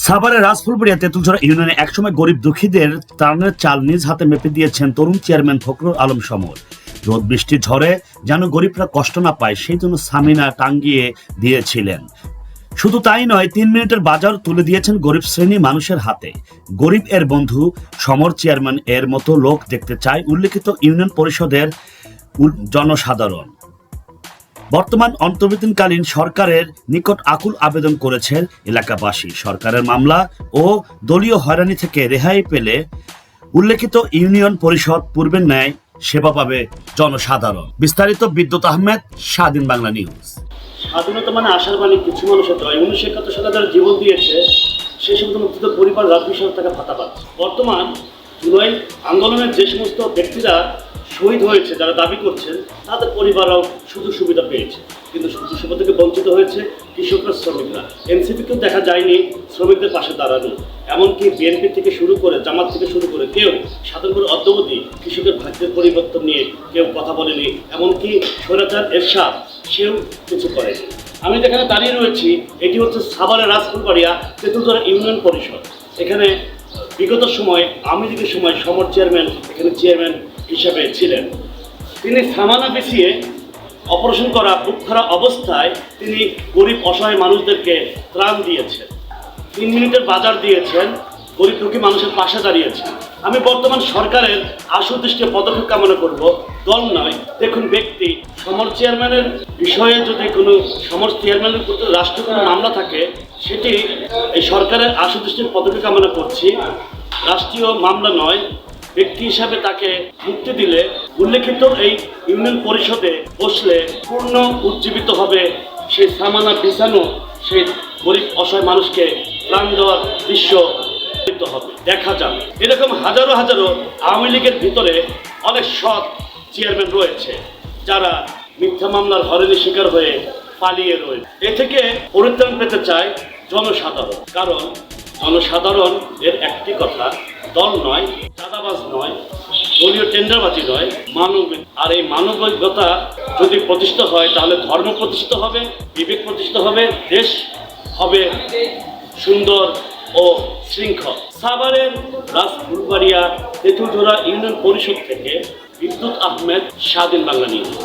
সাভারের রাজফুলবাড়িয়া তেঁতুলঝরা ইউনিয়নে একসময় গরিব দুঃখীদের ত্রাণের চাল নিজ হাতে মেপে দিয়েছেন তরুণ চেয়ারম্যান ফখরুল আলম সমর। রোদ বৃষ্টির ঝড়ে যেন গরিবরা কষ্ট না পায় সেই জন্য সামিনা টাঙ্গিয়ে দিয়েছিলেন। শুধু তাই নয়, 3 মিনিটের বাজার তুলে দিয়েছেন গরিব শ্রেণী মানুষের হাতে। গরিব এর বন্ধু সমর চেয়ারম্যান এর মতো লোক দেখতে চায় উল্লেখিত ইউনিয়ন পরিষদের জনসাধারণ। বর্তমান অন্তর্বর্তীকালীন সরকারের নিকট আকুল আবেদন করেছেন এলাকাবাসী। সরকারের মামলা ও দলীয় হয়রানি থেকে রেহাই পেলে উল্লেখিত ইউনিয়ন পরিষদ পূর্বের ন্যায় সেবা পাবে জনসাধারণ। বিস্তারিত বিদ্যুৎ আহমেদ, স্বাধীন বাংলা নিউজ। স্বাধীনতা মানে আশার বাণী কিছু মানুষের নয়। 1971 সালে যারা জীবন দিয়েছে সেই সমস্ত মুক্তিত পরিবার রাজনীতি সহ তাকে ভাতা পাচ্ছে। বর্তমান জুলাই আন্দোলনের যে সমস্ত ব্যক্তিরা শহীদ হয়েছে, যারা দাবি করছেন, তাদের পরিবাররাও সুযোগ সুবিধা পেয়েছে, কিন্তু সুযোগ সুবিধা থেকে বঞ্চিত হয়েছে কৃষকরা, শ্রমিকরা। এনসিপিকেও দেখা যায়নি শ্রমিকদের পাশে দাঁড়ানো। এমনকি বিএনপি থেকে শুরু করে, জামাত থেকে শুরু করে কেউ সাধারণ করে অদ্যাবধি কৃষকের ভাগ্যের পরিবর্তন নিয়ে কেউ কথা বলেনি। এমনকি স্বৈরাচার এরশাদ সেও কিছু করেনি। আমি যেখানে দাঁড়িয়ে রয়েছি এটি হচ্ছে সাভারের রাজফুলবাড়িয়া তেঁতুলঝরা ইউনিয়ন পরিষদ। এখানে বিগত সময় আওয়ামী লীগের সময় সমর চেয়ারম্যান এখানে চেয়ারম্যান হিসাবে ছিলেন। তিনি সামানা পিছিয়ে অপারেশন করা বুক ধরা অবস্থায় তিনি গরিব অসহায় মানুষদেরকে ত্রাণ দিয়েছেন, 3 মিনিটের বাজার দিয়েছেন, গরিব দুঃখী মানুষের পাশে দাঁড়িয়েছেন। আমি বর্তমান সরকারের আশুদৃষ্টি পদক্ষেপ কামনা করব, দল নয়। দেখুন, ব্যক্তি সমর চেয়ারম্যানের বিষয়ে যদি কোনো সমর চেয়ারম্যানের প্রতি রাষ্ট্রীয় কোনো মামলা থাকে, সেটি এই সরকারের আশুদৃষ্টির পদক্ষেপ কামনা করছি। রাষ্ট্রীয় মামলা নয়, ব্যক্তি হিসাবে তাকে মুক্তি দিলে উল্লেখিত এই ইউনিয়ন পরিষদে বসলে পূর্ণ উজ্জীবিত হবে সেই সামানা বিছানো সেই গরিব অসহায় মানুষকে প্রাণ দেওয়ার দৃশ্য হবে, দেখা যাবে। এরকম হাজারো হাজারো আওয়ামী লীগের ভিতরে অনেক সৎ চেয়ারম্যান রয়েছে যারা মিথ্যা মামলার হয়রানির শিকার হয়ে পালিয়ে রয়েছে। এ থেকে পরিত্রাণ পেতে চায় জনসাধারণ, কারণ জনসাধারণ এর একটি কথা, দল নয়, চাঁদাবাজ নয়, দলীয় টেন্ডারবাজি নয়, মানবিক। আর এই মানবিকতা যদি প্রতিষ্ঠিত হয় তাহলে ধর্ম প্রতিষ্ঠিত হবে, বিবেক প্রতিষ্ঠিত হবে, দেশ হবে সুন্দর ও শৃঙ্খল। সাভারের রাজফুলবাড়িয়া তেঁতুলঝরা ইউনিয়ন পরিষদ থেকে বিদ্যুৎ আহমেদ, স্বাধীন বাংলা নিউজ।